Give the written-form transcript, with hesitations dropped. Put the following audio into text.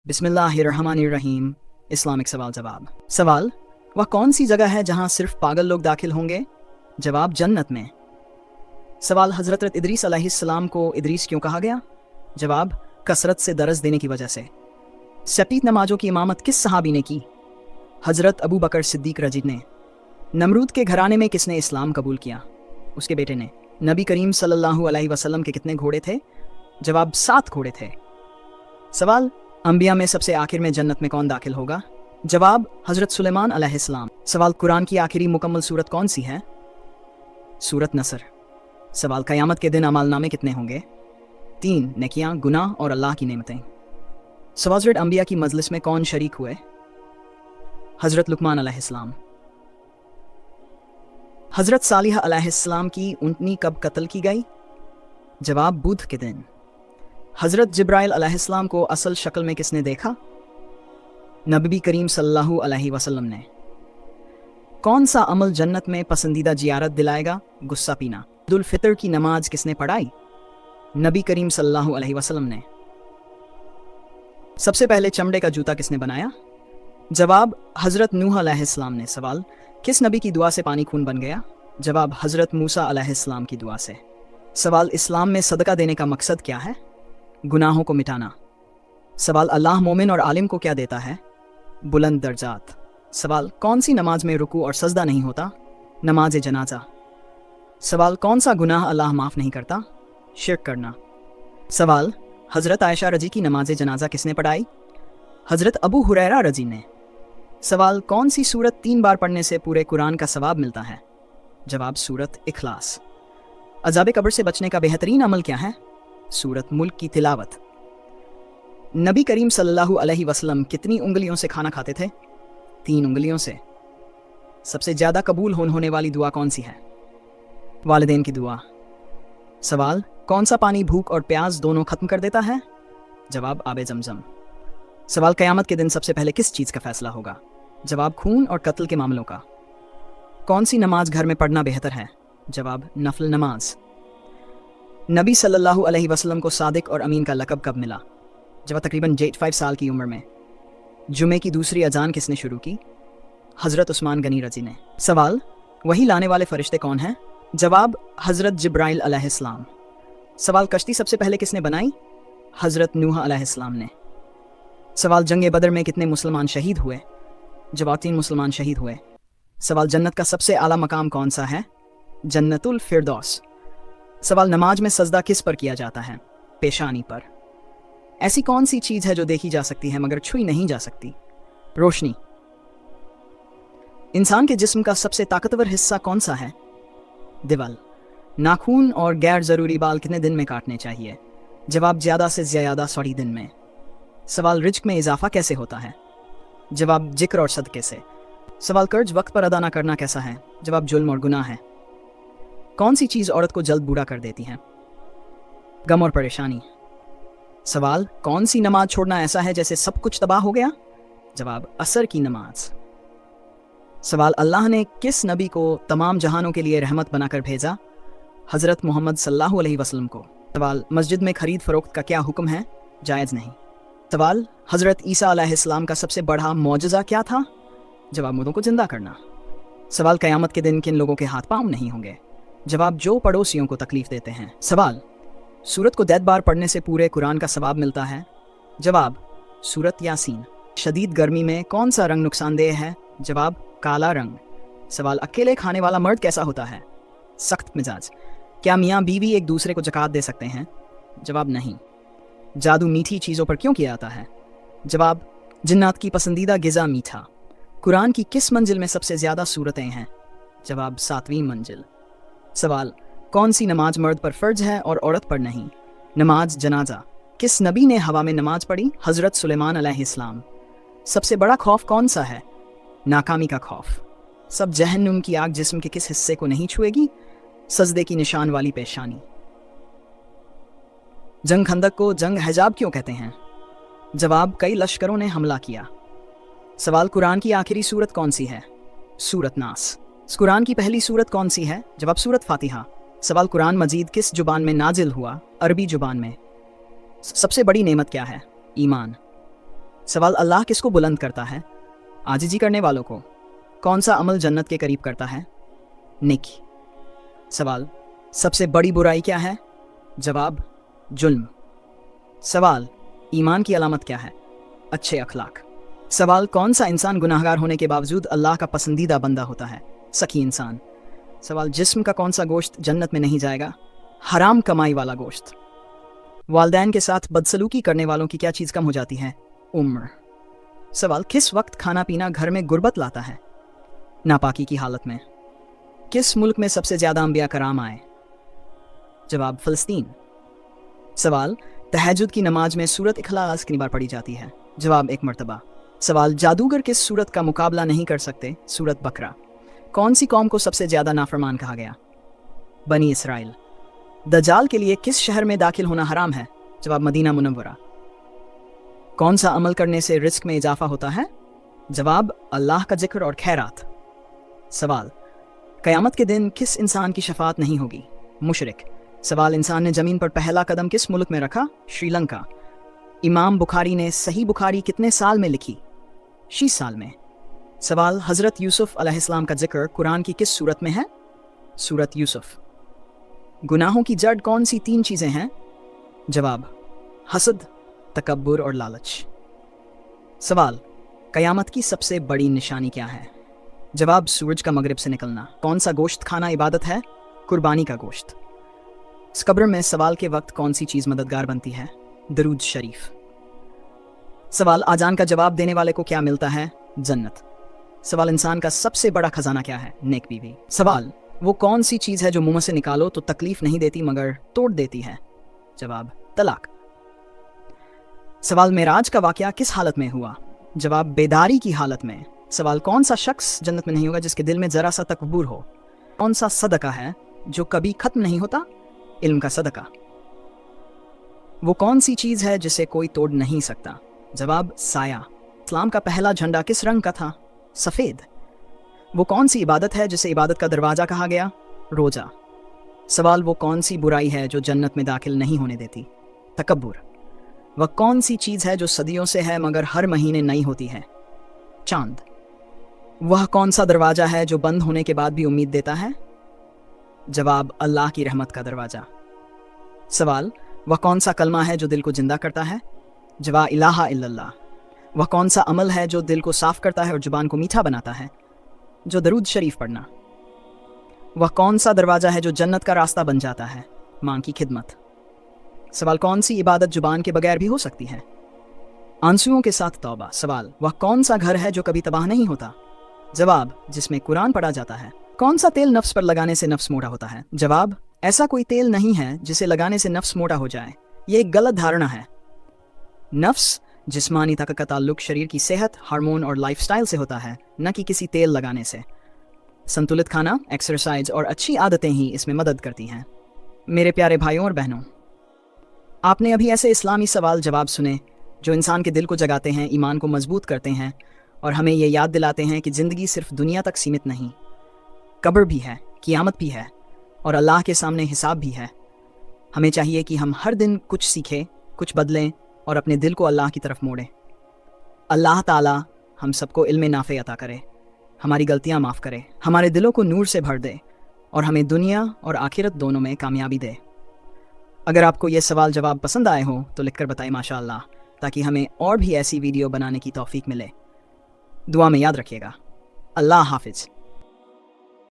बिस्मिल्लाहिर्रहमानिर्रहीम। इस्लामिक सवाल जवाब। सवाल, वह कौन सी जगह है जहां सिर्फ पागल लोग दाखिल होंगे? जवाब, जन्नत में। सवाल, हज़रत इदरीस अलैहिस्सलाम को इदरीस क्यों कहा गया? जवाब, कसरत से दरस देने की वजह से। सपीत नमाजों की इमामत किस सहाबी ने की? हज़रत अबू बकर सिद्दीक रजी ने। नमरूद के घराने में किसने इस्लाम कबूल किया? उसके बेटे ने। नबी करीम सल्लल्लाहु अलैहि वसल्लम के कितने घोड़े थे? जवाब, 7 घोड़े थे। सवाल, अंबिया में सबसे आखिर में जन्नत में कौन दाखिल होगा? जवाब, हज़रत सुलेमान अलैहिस्सलाम। सवाल, कुरान की आखिरी मुकम्मल सूरत कौन सी है? सूरत नसर। सवाल, क़यामत के दिन अमालनामे कितने होंगे? 3, नेकियां, गुनाह और अल्लाह की नेमतें। सवाल, अंबिया की मजलिस में कौन शरीक हुए? हज़रत लुकमान अलैहिस्सलाम। हज़रत सालिह अलैहिस्सलाम की ऊँटनी कब कत्ल की गई? जवाब, बुध के दिन। हज़रत जिब्राइल अलैहिस्सलाम को असल शक्ल में किसने देखा? नबी करीम सल्लल्लाहु अलैहि वसल्लम ने। कौन सा अमल जन्नत में पसंदीदा जियारत दिलाएगा? गुस्सा पीना। ईद उल फितर की नमाज किसने पढ़ाई? नबी करीम सल्लल्लाहु अलैहि वसल्लम ने। सबसे पहले चमड़े का जूता किसने बनाया? जवाब, हज़रत नूह अलैहिस्सलाम ने। सवाल, किस नबी की दुआ से पानी खून बन गया? जवाब, हज़रत मूसा अलैहिस्सलाम की दुआ से। सवाल, इस्लाम में सदका देने का मकसद क्या है? गुनाहों को मिटाना। सवाल, अल्लाह मोमिन और आलिम को क्या देता है? बुलंद दर्जात। सवाल, कौन सी नमाज में रुकू और सजदा नहीं होता? नमाज जनाजा। सवाल, कौन सा गुनाह अल्लाह माफ़ नहीं करता? शिर्क करना। सवाल, हज़रत आयशा रजी की नमाज जनाजा किसने पढ़ाई? हज़रत अबू हुरैरा रजी ने। सवाल, कौन सी सूरत 3 बार पढ़ने से पूरे कुरान का सवाब मिलता है? जवाब, सूरत इखलास। अज़ाब कब्र से बचने का बेहतरीन अमल क्या है? सूरत मुल्क की तिलावत। नबी करीम सल्लल्लाहु अलैहि वसल्लम कितनी उंगलियों से खाना खाते थे? 3 उंगलियों से। सबसे ज़्यादा कबूल होने वाली दुआ कौन सी है? वालिदैन की दुआ। सवाल, कौन सा पानी भूख और प्यास दोनों खत्म कर देता है? जवाब, आबे जमजम। सवाल, क़यामत के दिन सबसे पहले किस चीज़ का फैसला होगा? जवाब, खून और कत्ल के मामलों का। कौन सी नमाज घर में पढ़ना बेहतर है? जवाब, नफल नमाज। नबी सल्लल्लाहु अलैहि वसल्लम को सादिक और अमीन का लक़ब कब मिला? जब तकरीबन 85 साल की उम्र में। जुमे की दूसरी अजान किसने शुरू की? हज़रत उस्मान गनी रजी ने। सवाल, वही लाने वाले फरिश्ते कौन हैं? जवाब, हज़रत जिब्राइल अलैहिस्सलाम। सवाल, कश्ती सबसे पहले किसने बनाई? हज़रत नूह अलैहिस्सलाम ने। सवाल, जंग बदर में कितने मुसलमान शहीद हुए? जवाब, 3 मुसलमान शहीद हुए। सवाल, जन्नत का सबसे आला मकाम कौन सा है? जन्नतुल फिरदौस। सवाल, नमाज में सजदा किस पर किया जाता है? पेशानी पर। ऐसी कौन सी चीज़ है जो देखी जा सकती है मगर छुई नहीं जा सकती? रोशनी। इंसान के जिस्म का सबसे ताकतवर हिस्सा कौन सा है? दिवाल। नाखून और गैर ज़रूरी बाल कितने दिन में काटने चाहिए? जवाब, ज़्यादा से ज़्यादा 100 दिन में। सवाल, रिज्क में इजाफा कैसे होता है? जवाब, जिक्र और सदक़े से। सवाल, कर्ज वक्त पर अदा न करना कैसा है? जवाब, जुल्म और गुनाह है। कौन सी चीज़ औरत को जल्द बूढ़ा कर देती है? गम और परेशानी। सवाल, कौन सी नमाज छोड़ना ऐसा है जैसे सब कुछ तबाह हो गया? जवाब, असर की नमाज। सवाल, अल्लाह ने किस नबी को तमाम जहानों के लिए रहमत बनाकर भेजा? हज़रत मोहम्मद सल्लल्लाहु अलैहि वसल्लम को। सवाल, मस्जिद में खरीद फरोख्त का क्या हुक्म है? जायज़ नहीं। सवाल, हज़रत ईसा अलैहिस्सलाम का सबसे बड़ा मौजज़ा क्या था? जवाब, मुर्दों को जिंदा करना। सवाल, क़यामत के दिन किन लोगों के हाथ पाँव नहीं होंगे? जवाब, जो पड़ोसियों को तकलीफ देते हैं। सवाल, सूरत को 10 बार पढ़ने से पूरे कुरान का सवाब मिलता है? जवाब, सूरत यासीन। शदीद गर्मी में कौन सा रंग नुकसानदेह है? जवाब, काला रंग। सवाल, अकेले खाने वाला मर्द कैसा होता है? सख्त मिजाज। क्या मियाँ बीवी एक दूसरे को ज़कात दे सकते हैं? जवाब, नहीं। जादू मीठी चीज़ों पर क्यों किया जाता है? जवाब, जिन्नात की पसंदीदा ग़िज़ा मीठा। कुरान की किस मंजिल में सबसे ज़्यादा सूरतें हैं? जवाब, 7वीं मंजिल। सवाल, कौन सी नमाज मर्द पर फ़र्ज है और औरत पर नहीं? नमाज जनाजा। किस नबी ने हवा में नमाज पढ़ी? हज़रत सुलेमान अलैहिस्सलाम। सबसे बड़ा खौफ कौन सा है? नाकामी का खौफ। सब जहन्नुम की आग जिस्म के किस हिस्से को नहीं छुएगी? सजदे की निशान वाली पेशानी। जंग खंदक को जंग हिजाब क्यों कहते हैं? जवाब, कई लश्करों ने हमला किया। सवाल, कुरान की आखिरी सूरत कौन सी है? सूरत नास। कुरान की पहली सूरत कौन सी है? जवाब, सूरत फातिहा। सवाल, कुरान मजीद किस जुबान में नाजिल हुआ? अरबी जुबान में। सबसे बड़ी नेमत क्या है? ईमान। सवाल अल्लाह किसको बुलंद करता है? आजिजी करने वालों को। कौन सा अमल जन्नत के करीब करता है? नेकी। सवाल सबसे बड़ी बुराई क्या है? जवाब जुल्म। सवाल ईमान की अलामत क्या है? अच्छे अखलाक। सवाल कौन सा इंसान गुनाहगार होने के बावजूद अल्लाह का पसंदीदा बंदा होता है? सखी इंसान। सवाल जिस्म का कौन सा गोश्त जन्नत में नहीं जाएगा? हराम कमाई वाला गोश्त। वालदैन के साथ बदसलूकी करने वालों की क्या चीज़ कम हो जाती है? उम्र। सवाल किस वक्त खाना पीना घर में गुर्बत लाता है? नापाकी की हालत में। किस मुल्क में सबसे ज़्यादा अंबिया कराम आए? जवाब फ़लस्तीन। सवाल तहज्जुद की नमाज में सूरत इखलास कितनी बार पढ़ी जाती है? जवाब 1 मरतबा। सवाल जादूगर किस सूरत का मुकाबला नहीं कर सकते? सूरत बकरा। कौन सी कौम को सबसे ज़्यादा नाफरमान कहा गया? बनी इसराइल। दज्जाल के लिए किस शहर में दाखिल होना हराम है? जवाब मदीना मुनव्वरा। कौन सा अमल करने से रिस्क में इजाफा होता है? जवाब अल्लाह का जिक्र और खैरात। सवाल क़यामत के दिन किस इंसान की शफाअत नहीं होगी? मुशरिक। सवाल इंसान ने ज़मीन पर पहला कदम किस मुल्क में रखा? श्रीलंका। इमाम बुखारी ने सही बुखारी कितने साल में लिखी? 6 साल में। सवाल हज़रत यूसुफ अलैहिस्सलाम का जिक्र कुरान की किस सूरत में है? सूरत यूसुफ। गुनाहों की जड़ कौन सी 3 चीज़ें हैं? जवाब हसद, तकब्बुर और लालच। सवाल क़यामत की सबसे बड़ी निशानी क्या है? जवाब सूरज का मगरिब से निकलना। कौन सा गोश्त खाना इबादत है? कुर्बानी का गोश्त। इस कब्र में सवाल के वक्त कौन सी चीज़ मददगार बनती है? दरूद शरीफ। सवाल आजान का जवाब देने वाले को क्या मिलता है? जन्नत। सवाल इंसान का सबसे बड़ा खजाना क्या है? नेक बीवी। सवाल वो कौन सी चीज़ है जो मुंह से निकालो तो तकलीफ नहीं देती मगर तोड़ देती है? जवाब तलाक। सवाल मेराज का वाकया किस हालत में हुआ? जवाब बेदारी की हालत में। सवाल कौन सा शख्स जन्नत में नहीं होगा जिसके दिल में जरा सा तकब्बुर हो? कौन सा सदका है जो कभी खत्म नहीं होता? इल्म का सदका। वो कौन सी चीज़ है जिसे कोई तोड़ नहीं सकता? जवाब साया। इस्लाम का पहला झंडा किस रंग का था? सफ़ेद। वो कौन सी इबादत है जिसे इबादत का दरवाज़ा कहा गया? रोज़ा। सवाल वो कौन सी बुराई है जो जन्नत में दाखिल नहीं होने देती? तकब्बुर। वह कौन सी चीज़ है जो सदियों से है मगर हर महीने नई होती है? चांद। वह कौन सा दरवाज़ा है जो बंद होने के बाद भी उम्मीद देता है? जवाब अल्लाह की रहमत का दरवाज़ा। सवाल वह कौन सा कलमा है जो दिल को जिंदा करता है? जवाब इलाहा इल्लल्लाह। वह कौन सा अमल है जो दिल को साफ करता है और जुबान को मीठा बनाता है? जो दरूद शरीफ पढ़ना। वह कौन सा दरवाज़ा है जो जन्नत का रास्ता बन जाता है? मां की खिदमत। सवाल कौन सी इबादत जुबान के बगैर भी हो सकती है? आंसुओं के साथ तौबा। सवाल वह कौन सा घर है जो कभी तबाह नहीं होता? जवाब जिसमें कुरान पढ़ा जाता है। कौन सा तेल नफ्स पर लगाने से नफ्स मोटा होता है? जवाब ऐसा कोई तेल नहीं है जिसे लगाने से नफ्स मोटा हो जाए, ये एक गलत धारणा है। नफ्स जिस्मानी ताकत का ताल्लुक शरीर की सेहत, हार्मोन और लाइफस्टाइल से होता है, न कि किसी तेल लगाने से। संतुलित खाना, एक्सरसाइज और अच्छी आदतें ही इसमें मदद करती हैं। मेरे प्यारे भाइयों और बहनों, आपने अभी ऐसे इस्लामी सवाल जवाब सुने जो इंसान के दिल को जगाते हैं, ईमान को मजबूत करते हैं और हमें ये याद दिलाते हैं कि ज़िंदगी सिर्फ दुनिया तक सीमित नहीं, कब्र भी है, क़यामत भी है और अल्लाह के सामने हिसाब भी है। हमें चाहिए कि हम हर दिन कुछ सीखें, कुछ बदलें और अपने दिल को अल्लाह की तरफ मोड़ें। अल्लाह ताला हम सबको इल्म नाफ़े अता करे, हमारी गलतियाँ माफ़ करे, हमारे दिलों को नूर से भर दे और हमें दुनिया और आखिरत दोनों में कामयाबी दे। अगर आपको ये सवाल जवाब पसंद आए हो तो लिखकर बताएं माशाअल्लाह, ताकि हमें और भी ऐसी वीडियो बनाने की तौफीक मिले। दुआ में याद रखिएगा। अल्लाह हाफिज़।